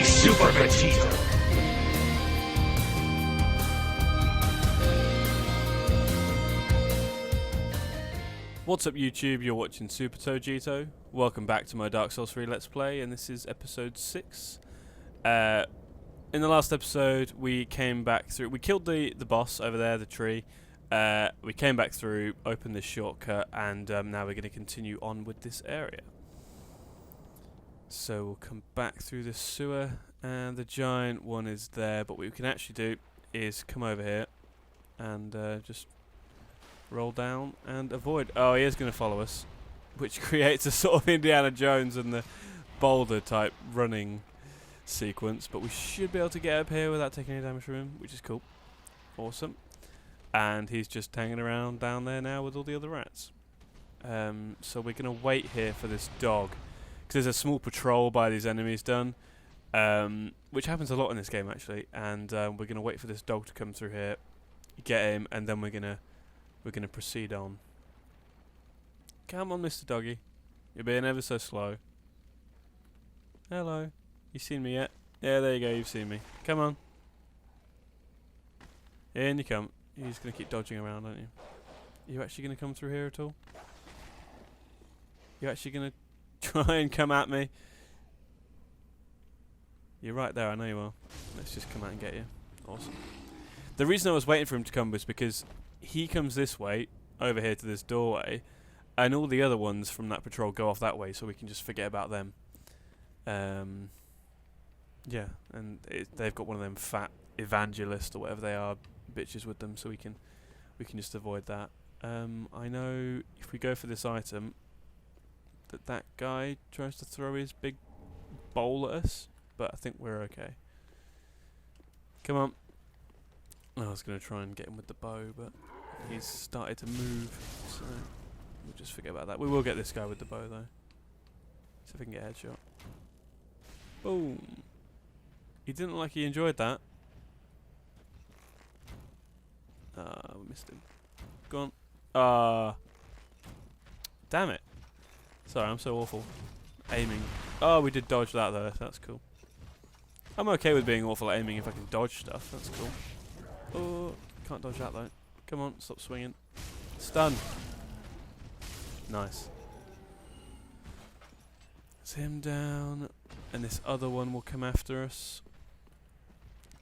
SuperTogito. What's up YouTube, you're watching SuperTogito. Welcome back to my Dark Souls 3 Let's Play, and this is episode 6. In the last episode we came back through, we killed the boss over there, the tree. We came back through, opened this shortcut, and now we're going to continue on with this area. So we'll come back through the sewer, and the giant one is there, but what we can actually do is come over here and just roll down and avoid. Oh, he is going to follow us, which creates a sort of Indiana Jones and the boulder type running sequence, but we should be able to get up here without taking any damage from him, which is cool. Awesome. And he's just hanging around down there now with all the other rats. So we're going to wait here for this dog, because there's a small patrol by these enemies done, which happens a lot in this game actually, and we're going to wait for this dog to come through here, get him, and then we're going to proceed on. Come on, Mr. Doggy. You're being ever so slow. Hello. You seen me yet? Yeah, there you go, you've seen me. Come on. In you come. You're just going to keep dodging around, aren't you? Are you actually going to come through here at all? You actually going to try and come at me? You're right there, I know you are. Let's just come out and get you. Awesome. The reason I was waiting for him to come was because he comes this way, over here to this doorway, and all the other ones from that patrol go off that way, so we can just forget about them. Yeah, and they've got one of them fat evangelists or whatever they are, bitches with them, so we can just avoid that. I know if we go for this item, that guy tries to throw his big bowl at us, but I think we're okay. Come on. I was going to try and get him with the bow, but he's started to move, so we'll just forget about that. We will get this guy with the bow, though. See if we can get a headshot. Boom. He didn't look like he enjoyed that. We missed him. Go on. Damn it. Sorry, I'm so awful. Aiming. Oh, we did dodge that, though. That's cool. I'm okay with being awful at aiming if I can dodge stuff. That's cool. Oh, can't dodge that though. Come on, stop swinging. Stun. Nice. It's him down, and this other one will come after us.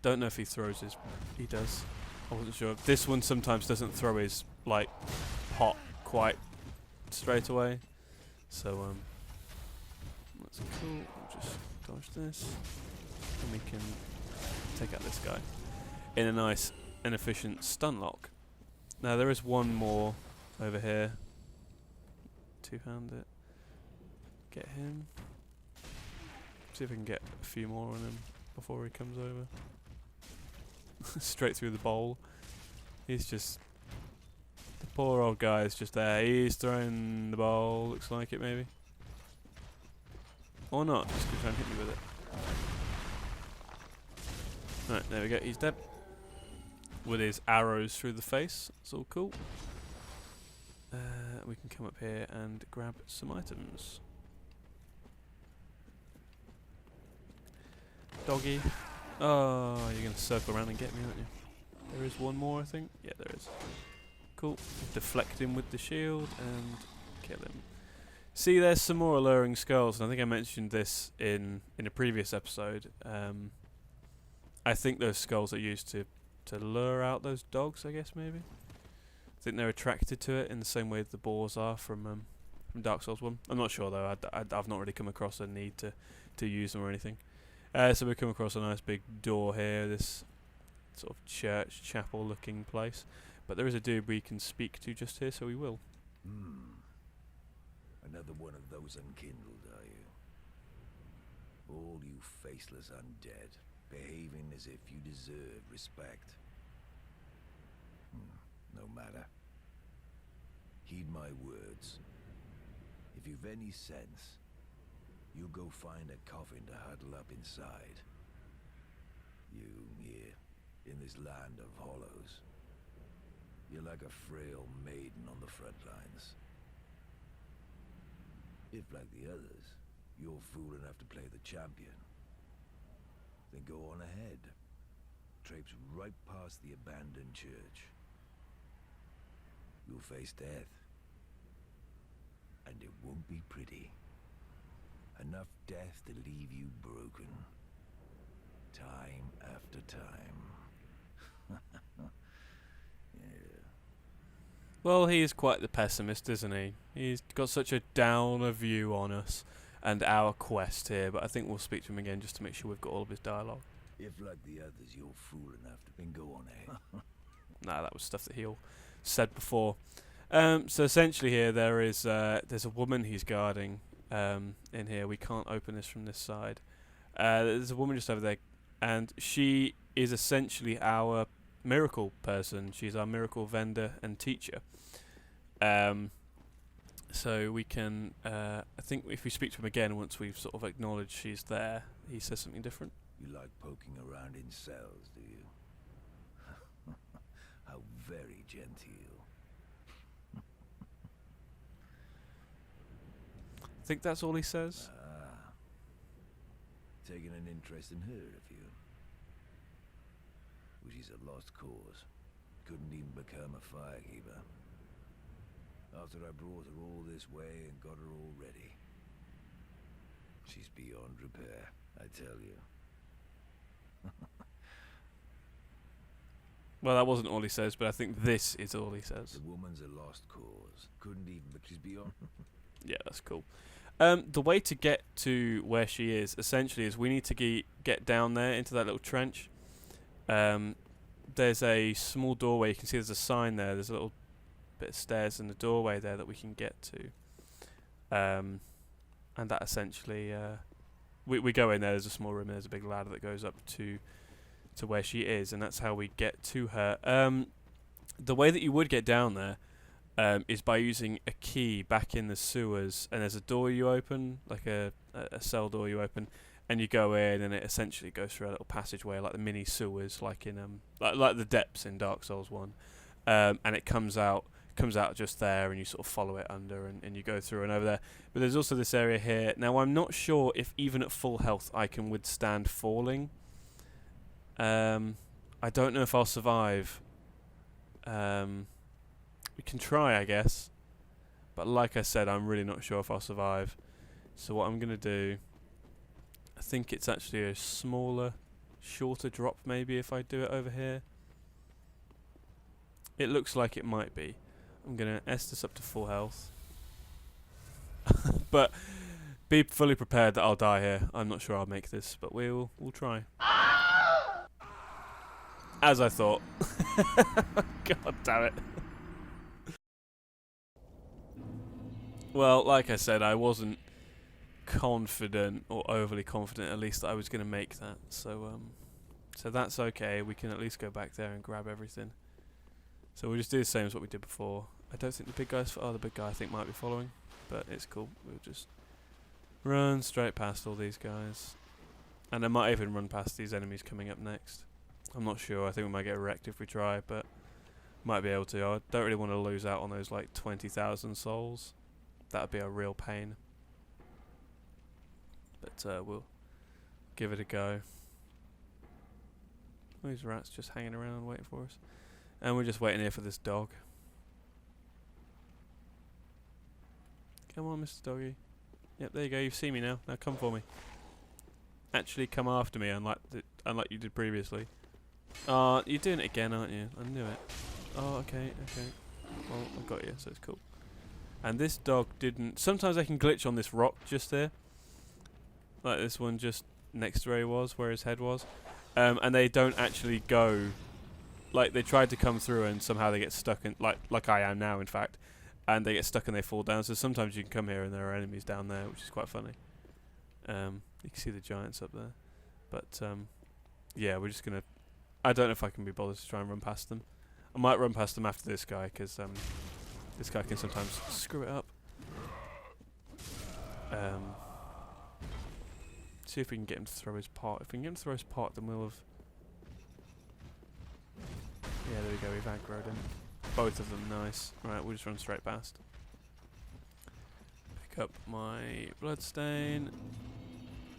Don't know if he throws his. He does. I wasn't sure. This one sometimes doesn't throw his like pot quite straight away. So that's cool. We'll just dodge this, and we can take out this guy in a nice and efficient stun lock. Now there is one more over here. Two-hand it. Get him. See if we can get a few more on him before he comes over. Straight through the bowl. He's just... The poor old guy is just there. He's throwing the bowl. Looks like it maybe. Or not. Just gonna try and hit me with it. Right, there we go. He's dead. With his arrows through the face. It's all cool. We can come up here and grab some items. Doggy. Oh, you're going to circle around and get me, aren't you? There is one more, I think. Yeah, there is. Cool. Deflect him with the shield and kill him. See, there's some more alluring skulls, and I think I mentioned this in a previous episode. I think those skulls are used to lure out those dogs, I guess, maybe. I think they're attracted to it in the same way the boars are from Dark Souls 1. I'm not sure, though. I've not really come across a need to use them or anything. So we come across a nice big door here, this sort of church, chapel-looking place. But there is a dude we can speak to just here, so we will. Another one of those unkindled, are you? All you faceless undead, behaving as if you deserve respect. No matter. Heed my words. If you've any sense, you go find a coffin to huddle up inside. You here, in this land of hollows. You're like a frail maiden on the front lines. If, like the others, you're fool enough to play the champion, Then go on ahead. Traipse right past the abandoned church. You'll face death. And it won't be pretty. Enough death to leave you broken. Time after time. Yeah. Well, he is quite the pessimist, isn't he? He's got such a downer view on us and our quest here, but I think we'll speak to him again just to make sure we've got all of his dialogue. If, like the others, you're fool enough to then go on ahead. Nah, that was stuff that he all said before. So essentially here there's a woman he's guarding in here. We can't open this from this side. There's a woman just over there, and she is essentially our miracle person. She's our miracle vendor and teacher. So we can, I think if we speak to him again once we've sort of acknowledged she's there, he says something different. You like poking around in cells, do you? How very genteel. I think that's all he says. Ah. Taking an interest in her, have you? Well, she's a lost cause. Couldn't even become a firekeeper. After I brought her all this way and got her all ready. She's beyond repair, I tell you. Well, that wasn't all he says, but I think this is all he says. The woman's a lost cause. Couldn't even, but she's beyond. Yeah, that's cool. The way to get to where she is, essentially, is we need to get down there into that little trench. There's a small doorway. You can see there's a sign there. There's a little bit of stairs in the doorway there that we can get to. And that essentially... we go in there. There's a small room. There's a big ladder that goes up to where she is, and that's how we get to her. The way that you would get down there is by using a key back in the sewers, and there's a door you open, like a cell door you open, and you go in, and it essentially goes through a little passageway, like the mini sewers, like in like the depths in Dark Souls 1, and it comes out just there, and you sort of follow it under, and you go through and over there. But there's also this area here. Now I'm not sure if even at full health I can withstand falling. I don't know if I'll survive. We can try, I guess, but like I said, I'm really not sure if I'll survive. So what I'm gonna do, I think it's actually a smaller, shorter drop maybe if I do it over here. It looks like it might be. I'm gonna S this up to full health. But be fully prepared that I'll die here. I'm not sure I'll make this, but we'll try. As I thought. God damn it. Well, like I said, I wasn't confident, or overly confident at least, that I was going to make that. So that's okay. We can at least go back there and grab everything. So we'll just do the same as what we did before. I don't think the big guy's... Oh, the big guy I think might be following. But it's cool. We'll just run straight past all these guys. And I might even run past these enemies coming up next. I'm not sure. I think we might get wrecked if we try, but might be able to. I don't really want to lose out on those like 20,000 souls. That would be a real pain. But we'll give it a go. These rats just hanging around waiting for us. And we're just waiting here for this dog. Come on, Mr. Doggy. Yep, there you go. You've seen me now. Now come for me. Actually come after me, unlike you did previously. You're doing it again, aren't you? I knew it. Oh, okay. Well, I got you, so it's cool. And this dog didn't... Sometimes I can glitch on this rock just there. Like this one just next to where he was, where his head was. And they don't actually go... Like, they tried to come through and somehow they get stuck in... Like I am now, in fact. And they get stuck and they fall down. So sometimes you can come here and there are enemies down there, which is quite funny. You can see the giants up there. But, yeah, we're just going to... I don't know if I can be bothered to try and run past them. I might run past them after this guy, because this guy can sometimes screw it up. See if we can get him to throw his pot. If we can get him to throw his pot, then we'll have... Yeah, there we go, we've aggroed him. Both of them, nice. Right, we'll just run straight past. Pick up my bloodstain.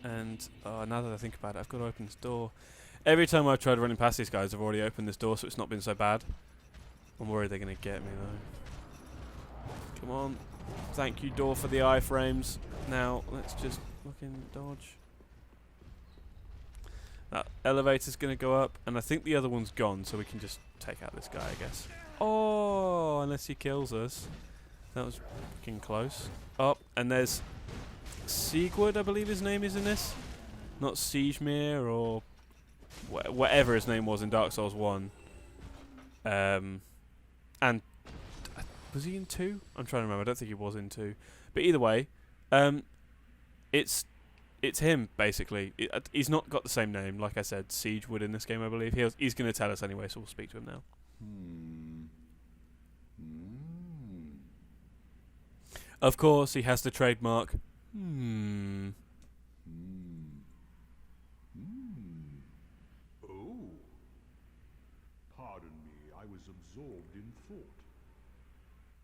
And now that I think about it, I've got to open this door. Every time I've tried running past these guys, I've already opened this door, so it's not been so bad. I'm worried they're going to get me, though. Come on. Thank you, door, for the iframes. Now, let's just fucking dodge. That elevator's going to go up, and I think the other one's gone, so we can just take out this guy, I guess. Oh, unless he kills us. That was fucking close. Oh, and there's Siegward, I believe his name is in this. Not Siegemere or whatever his name was in Dark Souls 1. And was he in 2? I'm trying to remember. I don't think he was in 2. But either way, it's him, basically. He's not got the same name, like I said, Siegewood in this game, I believe. He's going to tell us anyway, so we'll speak to him now. Of course, he has the trademark. Oh. Pardon me, I was absorbed in thought.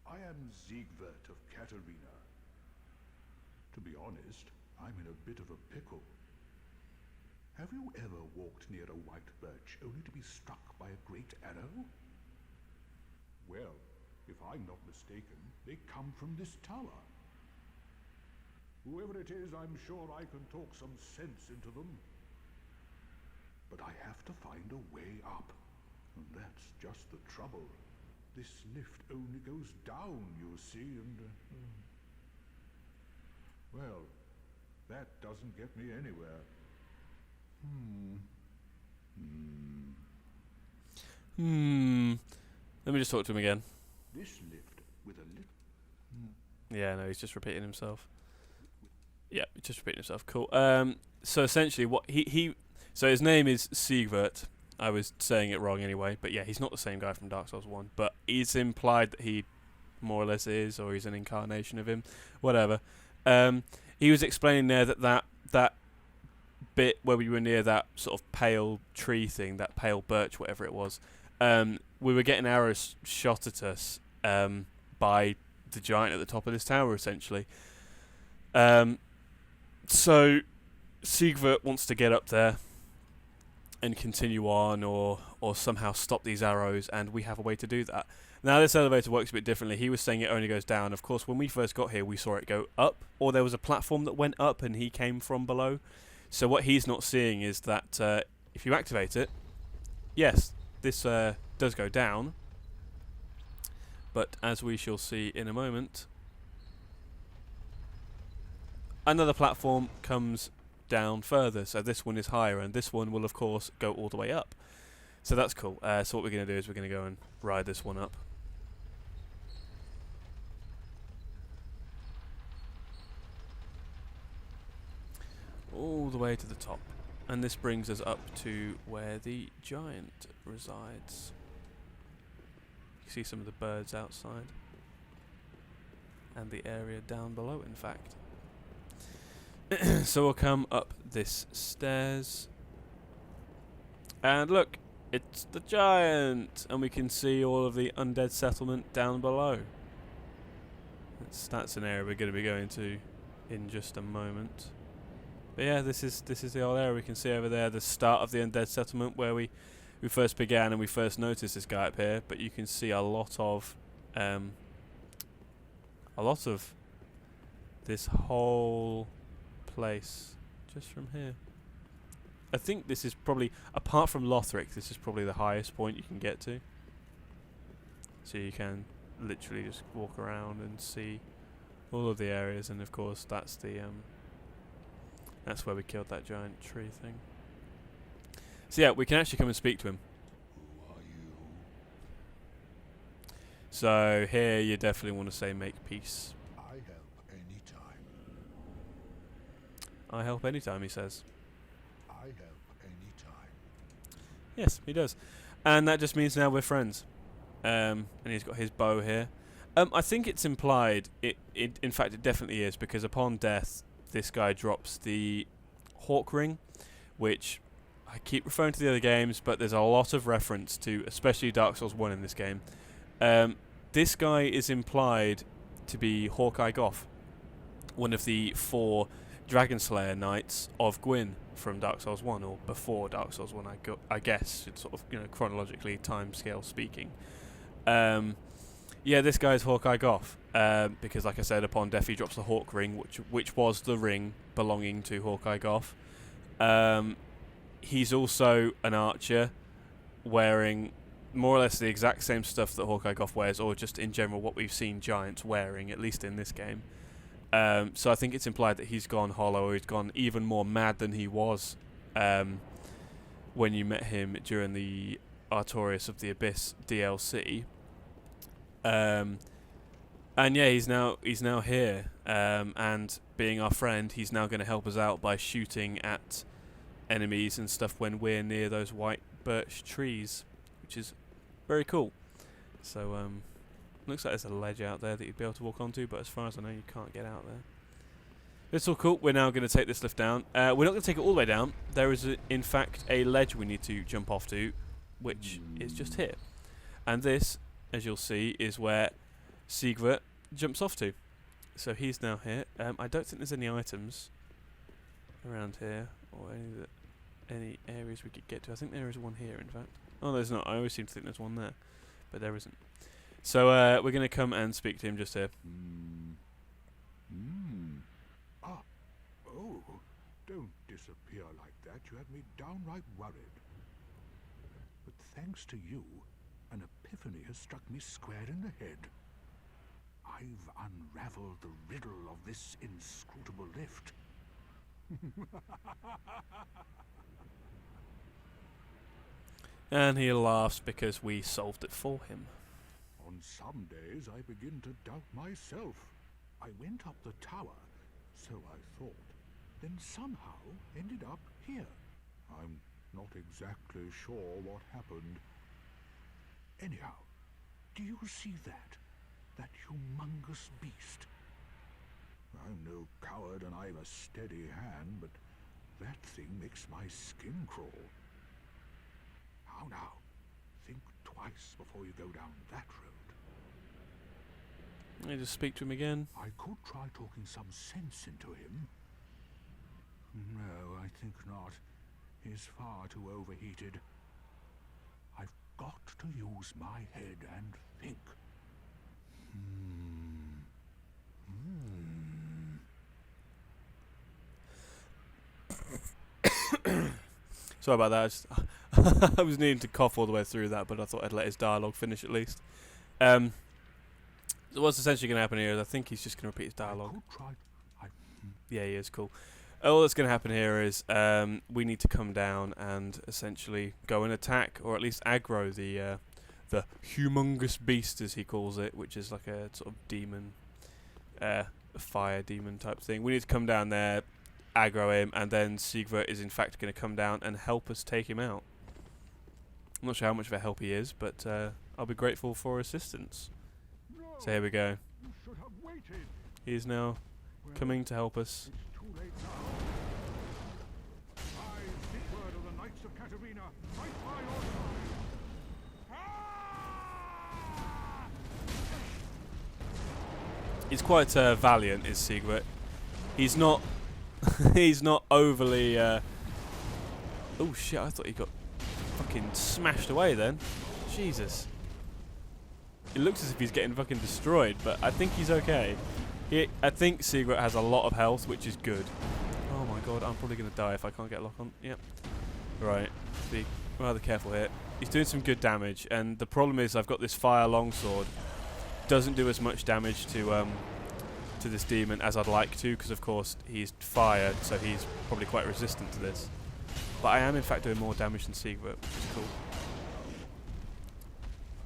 I am Siegwart of Katarina. To be honest, I'm in a bit of a pickle. Have you ever walked near a white birch only to be struck by a great arrow? Well, if I'm not mistaken, they come from this tower. Whoever it is, I'm sure I can talk some sense into them. But I have to find a way up. And that's just the trouble. This lift only goes down, you see, and... well, that doesn't get me anywhere. Let me just talk to him again. This lift with a little... Yeah, no, he's just repeating himself. Yeah, he's just repeating himself. Cool. So essentially, what so his name is Siegwart. I was saying it wrong anyway, but yeah, he's not the same guy from Dark Souls 1. But it's implied that he more or less is, or he's an incarnation of him. Whatever. He was explaining there that bit where we were near that sort of pale tree thing, that pale birch, whatever it was. We were getting arrows shot at us by the giant at the top of this tower, essentially. So Siegwart wants to get up there and continue on, or somehow stop these arrows, and we have a way to do that. Now, this elevator works a bit differently. He was saying it only goes down. Of course, when we first got here, we saw it go up, or there was a platform that went up and he came from below. So what he's not seeing is that if you activate it, yes, this does go down, but as we shall see in a moment, another platform comes down further, so this one is higher, and this one will of course go all the way up. So that's cool. So what we're going to do is we're going to go and ride this one up. All the way to the top. And this brings us up to where the giant resides. You see some of the birds outside. And the area down below, in fact. So we'll come up this stairs. And look, it's the giant! And we can see all of the Undead Settlement down below. That's an area we're going to be going to in just a moment. But yeah, this is the old area. We can see over there the start of the Undead Settlement where we first began and we first noticed this guy up here. But you can see a lot of this whole place just from here. I think this is probably, apart from Lothric, this is probably the highest point you can get to. So you can literally just walk around and see all of the areas, and of course that's the that's where we killed that giant tree thing. So yeah, we can actually come and speak to him. Who are you? So here you definitely want to say make peace. I help any time. I help anytime, he says. I help any time. Yes, he does. And that just means now we're friends. And he's got his bow here. I think it's implied, in fact it definitely is, because upon death this guy drops the Hawk Ring, which I keep referring to the other games, but there's a lot of reference to, especially Dark Souls 1 in this game. This guy is implied to be Hawkeye Gough, one of the 4 Dragon Slayer Knights of Gwyn from Dark Souls 1, or before Dark Souls 1, I guess, it's sort of, you know, chronologically, time scale speaking. Yeah, this guy's Hawkeye Gough, because, like I said, upon death he drops the Hawk Ring, which was the ring belonging to Hawkeye Gough. He's also an archer, wearing more or less the exact same stuff that Hawkeye Gough wears, or just in general what we've seen giants wearing, at least in this game. So I think it's implied that he's gone hollow, or he's gone even more mad than he was when you met him during the Artorias of the Abyss DLC. And yeah, he's now here, and being our friend, he's now going to help us out by shooting at enemies and stuff when we're near those white birch trees, which is very cool. So looks like there's a ledge out there that you'd be able to walk onto, but as far as I know, you can't get out there. It's all cool. We're now going to take this lift down. We're not going to take it all the way down. There is, in fact, a ledge we need to jump off to, which is just here. And this, as you'll see, is where Siegwart jumps off to. So he's now here. I don't think there's any items around here, or any areas we could get to. I think there is one here, in fact. Oh, there's not. I always seem to think there's one there, but there isn't. So we're going to come and speak to him just here. Ah, oh, don't disappear like that. You had me downright worried. But thanks to you, an epiphany has struck me square in the head. I've unraveled the riddle of this inscrutable lift. And he laughs because we solved it for him. On some days I begin to doubt myself. I went up the tower, so I thought, then somehow ended up here. I'm not exactly sure what happened. Anyhow, do you see that? That humongous beast? I'm no coward and I've a steady hand, but that thing makes my skin crawl. Now, think twice before you go down that road. I just speak to him again. I could try talking some sense into him. No, I think not. He's far too overheated. I've got to use my head and think. Sorry about that. I was needing to cough all the way through that, but I thought I'd let his dialogue finish at least. So what's essentially going to happen here is I think he's just going to repeat his dialogue. Yeah, he is cool. All that's going to happen here is we need to come down and essentially go and attack, or at least aggro the humongous beast, as he calls it, which is like a sort of demon, fire demon type thing. We need to come down there, aggro him, and then Siegwart is in fact going to come down and help us take him out. I'm not sure how much of a help he is, but I'll be grateful for assistance. No, so here we go. you should have waited. He is now coming to help us. It's too late now. I, Siegwart of the Knights of Katarina, fight by your side. He's quite valiant, is Siegwart. He's not he's not overly oh shit, I thought he got fucking smashed away then. Jesus. It looks as if he's getting fucking destroyed, but I think he's okay. I think Siegwart has a lot of health, which is good. Oh my god, I'm probably going to die if I can't get a lock on. Yep. Right. Be rather careful here. He's doing some good damage, and the problem is I've got this fire longsword. Doesn't do as much damage to this demon as I'd like to, because of course he's fire, so he's probably quite resistant to this. But I am in fact doing more damage than Siegwart, which is cool.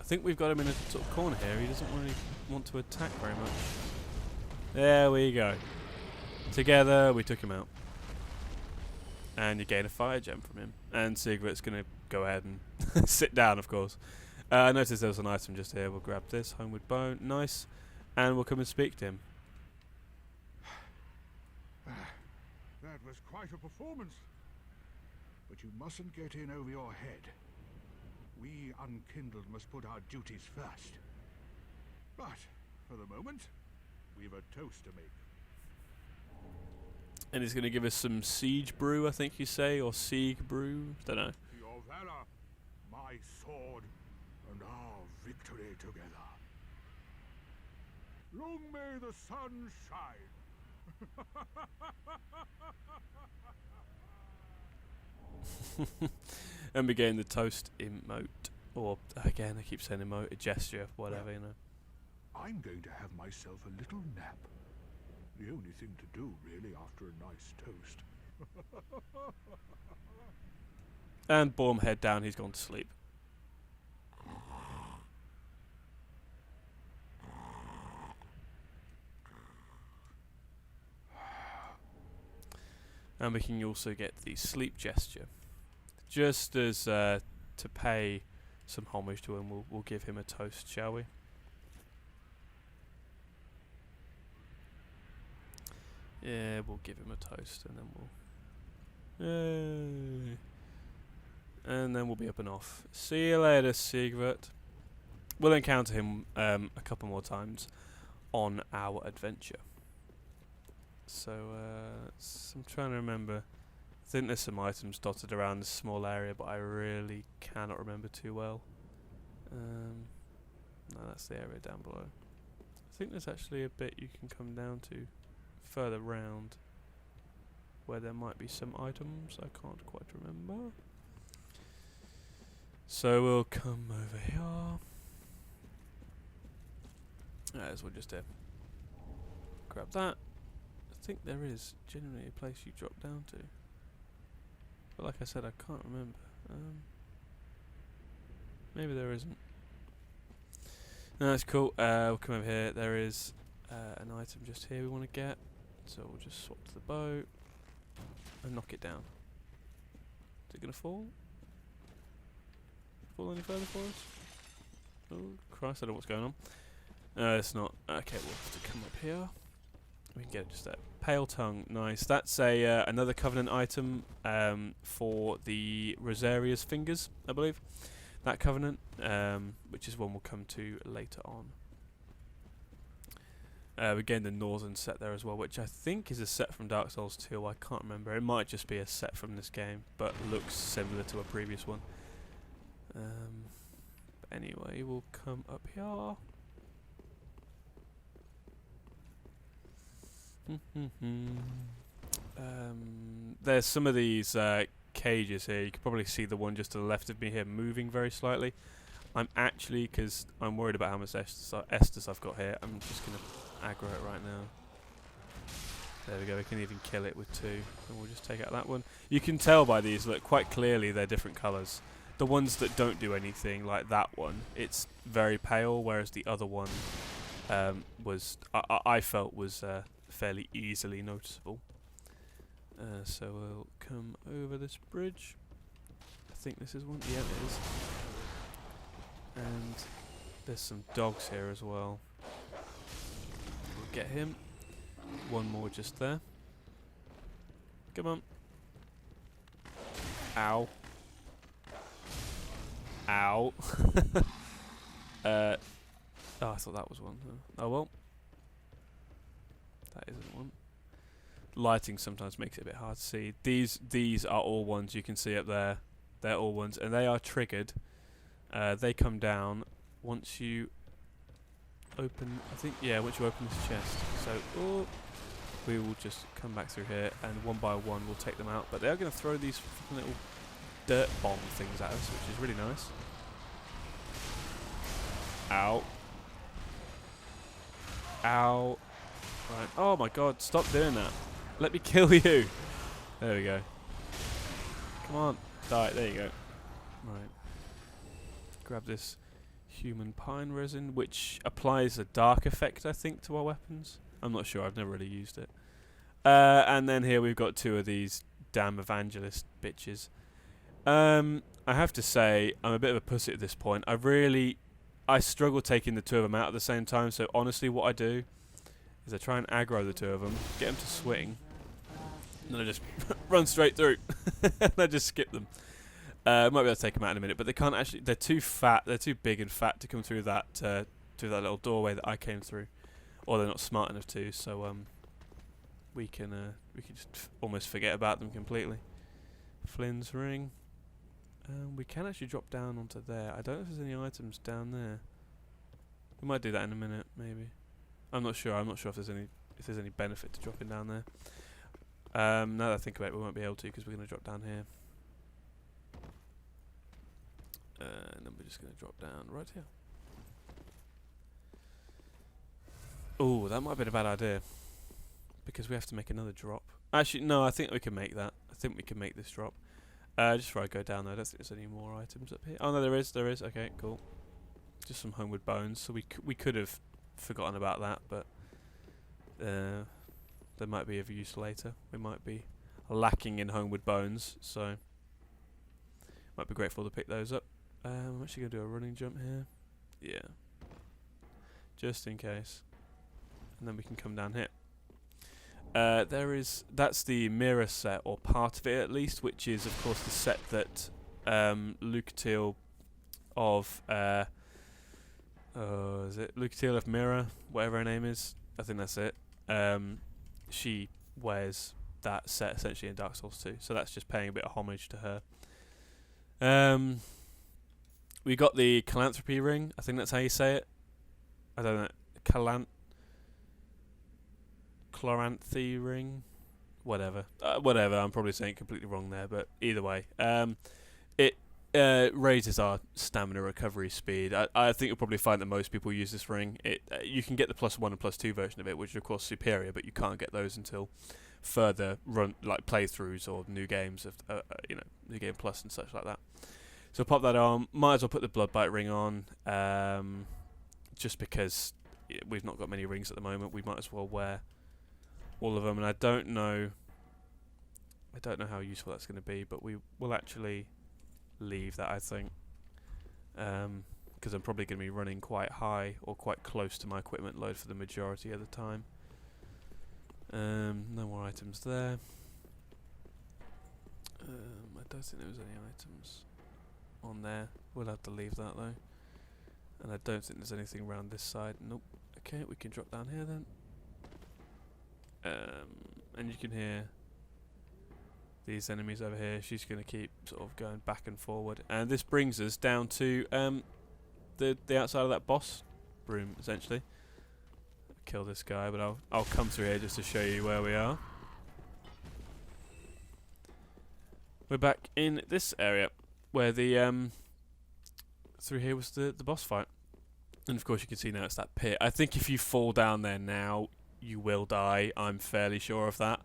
I think we've got him in a sort of corner here. He doesn't really want to attack very much. There we go. Together we took him out. And you gain a fire gem from him. And Siegwart's going to go ahead and sit down, of course. I noticed there was an item just here. We'll grab this. Homeward Bone. Nice. And we'll come and speak to him. That was quite a performance. But you mustn't get in over your head. We unkindled must put our duties first. But, for the moment, we've a toast to make. And he's going to give us some siege brew, I think you say, or sieg brew. Don't know. To your valor, my sword, and our victory together. Long may the sun shine. And we gain the toast emote. Or, again, I keep saying emote, a gesture, whatever, you know. I'm going to have myself a little nap. The only thing to do, really, after a nice toast. And boom, head down, he's gone to sleep. And we can also get the sleep gesture. Just as to pay some homage to him, we'll give him a toast, shall we? Yeah, we'll give him a toast, and then we'll... Yay! And then we'll be up and off. See you later, Siegbert. We'll encounter him a couple more times on our adventure. So, I'm trying to remember. I think there's some items dotted around this small area, but I really cannot remember too well. No, that's the area down below. I think there's actually a bit you can come down to further round where there might be some items. I can't quite remember. So we'll come over here. As we'll just grab that. I think there is generally a place you drop down to. But like I said, I can't remember. Maybe there isn't. No, that's cool. We'll come over here. There is an item just here we want to get. So we'll just swap to the boat and knock it down. Is it going to fall? Fall any further for us? Oh, Christ, I don't know what's going on. It's not. Okay, we'll have to come up here. We can get just that. Pale Tongue, nice. That's another Covenant item for the Rosaria's Fingers, I believe. That Covenant, which is one we'll come to later on. We gained the Northern set there as well, which I think is a set from Dark Souls 2. I can't remember. It might just be a set from this game, but looks similar to a previous one. But anyway, we'll come up here. There's some of these cages here. You can probably see the one just to the left of me here moving very slightly. I'm actually, because I'm worried about how much Estus I've got here, I'm just going to aggro it right now. There we go, we can even kill it with 2. And we'll just take out that one. You can tell by these, look, quite clearly they're different colours. The ones that don't do anything, like that one, it's very pale, whereas the other one was, I felt was fairly easily noticeable. So we'll come over this bridge. I think this is one. Yeah, it is. And there's some dogs here as well. We'll get him. One more just there. Come on. Ow. Ow. Oh, I thought that was one. Oh well. That isn't one. Lighting sometimes makes it a bit hard to see. These are all ones you can see up there. They're all ones, and they are triggered. They come down once you open. I think once you open this chest. So we will just come back through here, and one by one we'll take them out. But they are going to throw these little dirt bomb things at us, which is really nice. Ow. Ow. Right. Oh my god, stop doing that. Let me kill you. There we go. Come on. Die. There you go. Right. Grab this human pine resin, which applies a dark effect, I think, to our weapons. I'm not sure. I've never really used it. And then here we've got 2 of these damn evangelist bitches. I have to say, I'm a bit of a pussy at this point. I struggle taking the 2 of them out at the same time, so honestly what I do is I try and aggro the 2 of them, get them to swing, and then I just run straight through. And I just skip them. Might be able to take them out in a minute, but they can't actually, they're too fat, they're too big and fat to come through that little doorway that I came through. Or they're not smart enough to, so we can we could just almost forget about them completely. Flynn's ring. We can actually drop down onto there. I don't know if there's any items down there. We might do that in a minute, maybe. I'm not sure. I'm not sure if there's any benefit to dropping down there. Now that I think about it, we won't be able to because we're going to drop down here. And then we're just going to drop down right here. Oh, that might have been a bad idea. Because we have to make another drop. Actually, no, I think we can make that. I think we can make this drop. Just before I go down there, I don't think there's any more items up here. Oh no, there is. Okay, cool. Just some homeward bones. So we could have forgotten about that, but they might be of use later. We might be lacking in homeward bones, so might be grateful to pick those up. I'm actually going to do a running jump here. Yeah. Just in case. And then we can come down here. That's the mirror set, or part of it at least, which is of course the set that Lucatiel of is it Lucatiel of Mirror, whatever her name is? I think that's it. She wears that set essentially in Dark Souls 2, so that's just paying a bit of homage to her. We got the Calanthropy ring. I think that's how you say it. I don't know. Chloranthy ring, whatever. I'm probably saying it completely wrong there, but either way, it raises our stamina recovery speed. I think you'll probably find that most people use this ring. You can get the +1 and +2 version of it, which is of course superior, but you can't get those until further playthroughs or new games of New Game Plus and such like that. So pop that on. Might as well put the Bloodbite ring on, just because we've not got many rings at the moment. We might as well wear all of them, and I don't know how useful that's going to be, but we will actually leave that, I think, because I'm probably going to be running quite high or quite close to my equipment load for the majority of the time. No more items there. I don't think there was any items on there. We'll have to leave that though, and I don't think there's anything around this side. Nope. Okay, we can drop down here then. And you can hear these enemies over here. She's going to keep sort of going back and forward, and this brings us down to the outside of that boss room essentially. Kill this guy, but I'll come through here just to show you where we are. We're back in this area where the through here was the boss fight, and of course you can see now it's that pit. I think if you fall down there now, you will die. I'm fairly sure of that.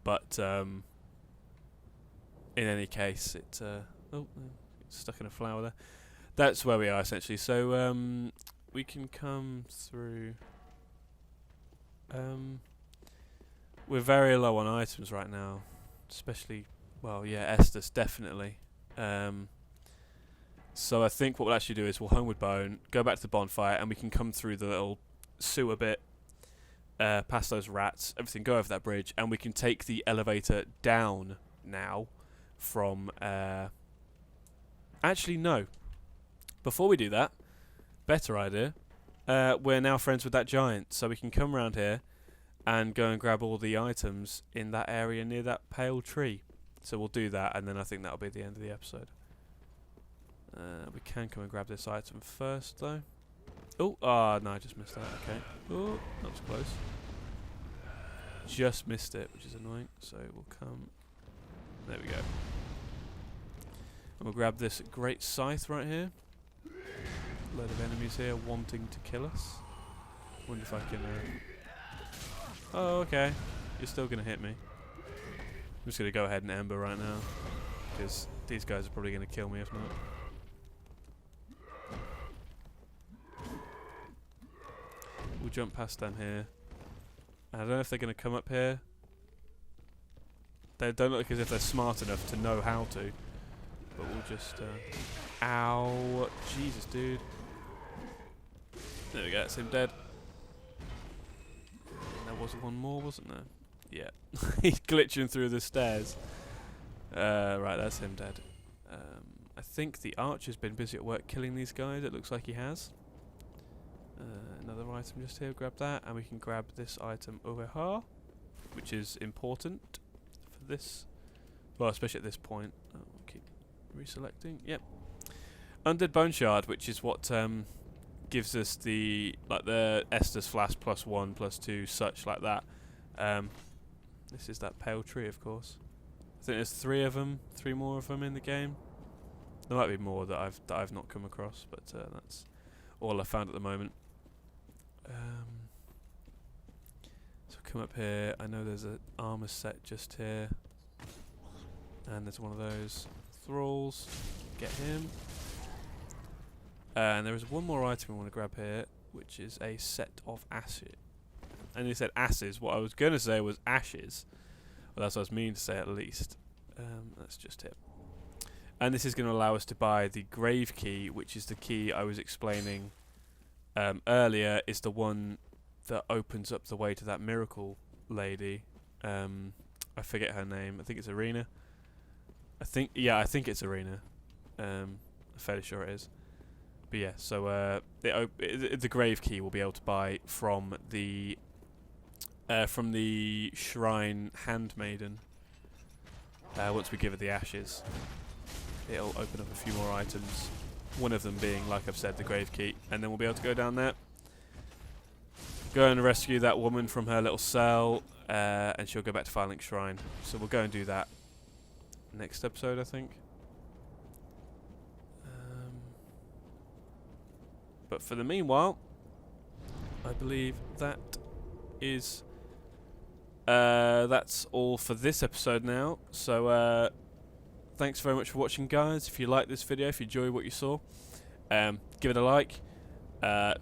But in any case, it's stuck in a flower there. That's where we are essentially. So we can come through. We're very low on items right now, especially, well, yeah, Estus definitely. So I think what we'll actually do is we'll homeward bone, go back to the bonfire, and we can come through the little sewer bit. Past those rats, everything, go over that bridge, and we can take the elevator down now from... Actually, no. Before we do that, better idea, we're now friends with that giant, so we can come around here and go and grab all the items in that area near that pale tree. So we'll do that, and then I think that'll be the end of the episode. We can come and grab this item first, though. Oh, no, I just missed that. Okay. Oh, that was close. Just missed it, which is annoying. So we'll come. There we go. And we'll grab this great scythe right here. Load of enemies here wanting to kill us. Wonder if I can. Oh, okay. You're still gonna hit me. I'm just gonna go ahead and ember right now, because these guys are probably gonna kill me if not. We'll jump past them here. I don't know if they're going to come up here. They don't look as if they're smart enough to know how to. But we'll just... Ow. Jesus, dude. There we go, that's him dead. There was one more, wasn't there? Yeah. He's glitching through the stairs. Right, that's him dead. I think the archer's been busy at work killing these guys. It looks like he has. Another item just here, grab that, and we can grab this item over here. which is important for this. Well, especially at this point. I'll keep reselecting. Yep. Undead Bone Shard, which is what gives us the Estus Flask +1, +2, such like that. This is that pale tree, of course. I think there's 3 of them, 3 more of them in the game. There might be more that I've not come across, but that's all I found at the moment. So come up here. I know there's an armor set just here, and there's one of those thralls. Get him. And there is one more item we want to grab here, which is a set of ashes. And he said asses. What I was going to say was ashes. Well, that's what I was meaning to say at least. That's just it. And this is going to allow us to buy the grave key, which is the key I was explaining earlier, is the one that opens up the way to that miracle lady. I forget her name. I think it's Arena. I think it's Arena. I'm fairly sure it is. But yeah, so the grave key we'll be able to buy from the shrine handmaiden. Once we give her the ashes, it'll open up a few more items. One of them being, like I've said, the grave key, and then we'll be able to go down there, go and rescue that woman from her little cell, and she'll go back to Firelink Shrine. So we'll go and do that next episode, I think. But for the meanwhile, I believe that is that's all for this episode now. So thanks very much for watching, guys. If you like this video, if you enjoy what you saw, give it a like.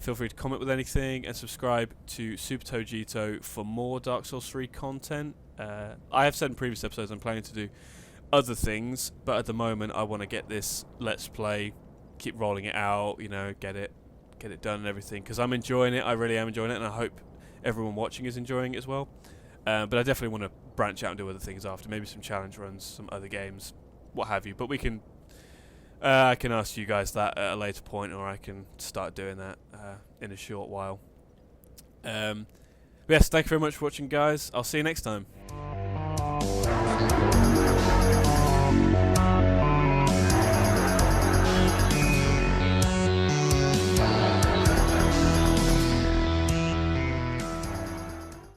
Feel free to comment with anything, and subscribe to SuperTogito for more Dark Souls 3 content. I have said in previous episodes I'm planning to do other things, but at the moment I want to get this Let's Play, keep rolling it out, you know, get it done and everything, because I'm enjoying it. I really am enjoying it, and I hope everyone watching is enjoying it as well. But I definitely want to branch out and do other things after, maybe some challenge runs, some other games, what have you. But we can, I can ask you guys that at a later point, or I can start doing that in a short while. Yes, thank you very much for watching, guys. I'll see you next time.